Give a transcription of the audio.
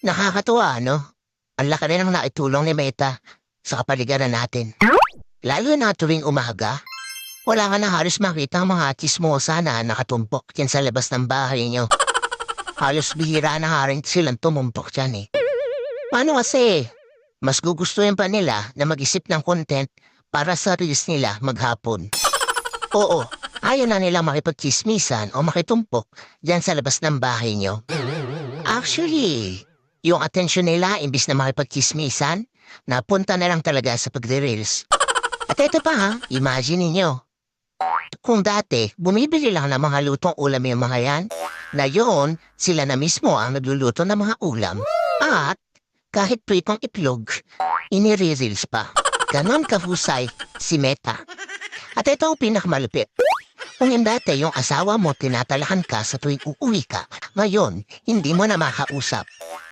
Nakakatuwa, no? Ang laki rin ang naitulong ni Meta sa kapaligiran natin. Lalo na tuwing umaga, wala ka na halos makita ang mga chismosa na nakatumpok yan sa labas ng bahay niyo. Halos bihira na nga rin silang tumumpok dyan eh. Paano kasi? Mas gugustuhin pa nila na mag-isip ng content para sa reels nila maghapon. Oo, ayaw na nila makipagchismisan o makitumpok dyan sa labas ng bahay niyo. Actually, yung atensyon nila imbis na makipagchismisan, napunta na lang talaga sa pagre-reels. At ito pa ha, imagine ninyo. Kung dati, bumibili lang ng mga lutong ulam yung mga yan, na yun, sila na mismo ang nagluluto ng mga ulam. At kahit pritong itlog, inire-reels pa. Ganon kahusay si Meta. At ito ang pinakamalupit. Kung dati yung asawa mo tinatalahan ka sa tuwing uuwi ka, ngayon, hindi mo na makausap.